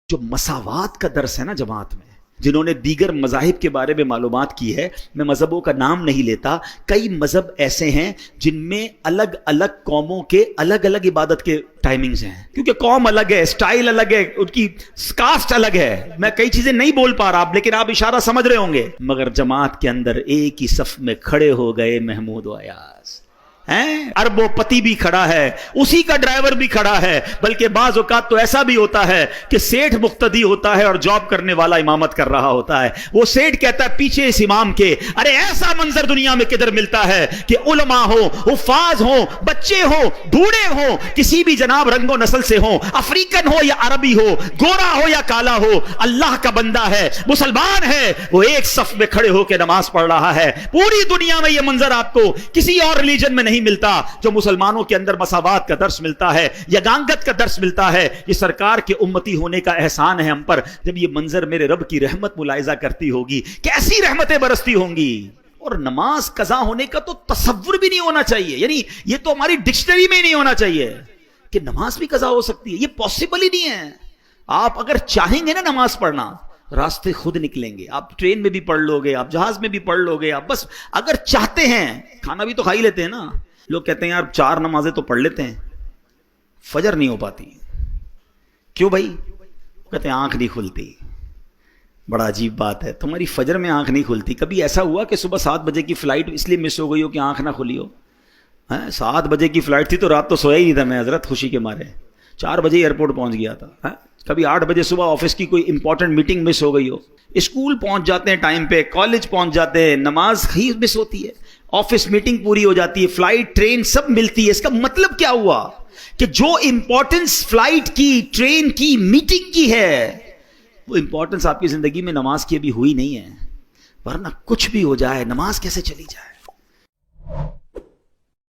جو مساوات کا درس ہے نا جماعت میں، جنہوں نے دیگر مذاہب کے بارے میں معلومات کی ہے، میں مذہبوں کا نام نہیں لیتا، کئی مذہب ایسے ہیں جن میں الگ الگ قوموں کے الگ الگ عبادت کے ٹائمنگز ہیں، کیونکہ قوم الگ ہے، سٹائل الگ ہے، ان کی کاسٹ الگ ہے۔ میں کئی چیزیں نہیں بول پا رہا لیکن آپ اشارہ سمجھ رہے ہوں گے۔ مگر جماعت کے اندر ایک ہی صف میں کھڑے ہو گئے محمود و ایاز، اربوں پتی بھی کھڑا ہے، اسی کا ڈرائیور بھی کھڑا ہے، بلکہ بعض اوقات تو ایسا بھی ہوتا ہے کہ سیٹھ مقتدی ہوتا ہے اور جاب کرنے والا امامت کر رہا ہوتا ہے۔ وہ سیٹھ کہتا ہے پیچھے اس امام کے، ارے ایسا منظر دنیا میں کدھر ملتا ہے کہ علماء ہو، حفاظ ہو، بچے ہو، بوڑھے ہو، کسی بھی جناب رنگ و نسل سے ہو، افریقن ہو یا عربی ہو، گورا ہو یا کالا ہو، اللہ کا بندہ ہے، مسلمان ہے، وہ ایک صف میں کھڑے ہو کے نماز پڑھ رہا ہے۔ پوری دنیا میں یہ منظر آپ کو کسی اور ریلیجن میں نہیں ملتا، جو مسلمانوں کے اندر مساوات کا درس ملتا ہے، یگانگت کا درس ملتا ہے۔ یہ سرکار کے امتی ہونے کا احسان ہے ہم پر۔ جب یہ منظر میرے رب کی رحمت ملاحظہ کرتی ہوگی، کیسی رحمتیں برستی ہوں گی۔ اور نماز قضا ہونے کا تو تصور بھی نہیں ہونا چاہیے، یعنی یہ تو ہماری ڈکشنری میں نہیں ہونا چاہیے کہ نماز بھی قضا ہو سکتی ہے، یہ پاسبل ہی نہیں ہے۔ آپ اگر چاہیں گے نا نماز پڑھنا، راستے خود نکلیں گے۔ آپ ٹرین میں بھی پڑھ لو گے، آپ جہاز میں بھی پڑھ لو گے، آپ بس اگر چاہتے ہیں۔ کھانا بھی تو کھا ہی لیتے ہیں نا۔ لوگ کہتے ہیں یار 4 نمازیں تو پڑھ لیتے ہیں، فجر نہیں ہو پاتی، کیوں بھائی؟ کہتے ہیں آنکھ نہیں کھلتی۔ بڑا عجیب بات ہے، تمہاری فجر میں آنکھ نہیں کھلتی، کبھی ایسا ہوا کہ صبح 7 بجے کی فلائٹ اس لیے مس ہو گئی ہو کہ آنکھ نہ کھلی ہو؟ 7 بجے کی فلائٹ تھی تو رات تو سویا ہی نہیں تھا میں حضرت، خوشی کے مارے 4 بجے ایئرپورٹ پہنچ گیا تھا۔ کبھی 8 بجے صبح آفس کی کوئی امپورٹنٹ میٹنگ مس ہو گئی ہو، اسکول پہنچ جاتے ہیں ٹائم پہ، کالج پہنچ جاتے ہیں، نماز ہی مس ہوتی ہے، آفس میٹنگ پوری ہو جاتی ہے، فلائٹ ٹرین سب ملتی ہے۔ اس کا مطلب کیا ہوا کہ جو امپورٹنس فلائٹ کی، ٹرین کی، میٹنگ کی ہے، وہ امپورٹنس آپ کی زندگی میں نماز کی ابھی ہوئی نہیں ہے، ورنہ کچھ بھی ہو جائے نماز کیسے چلی جائے۔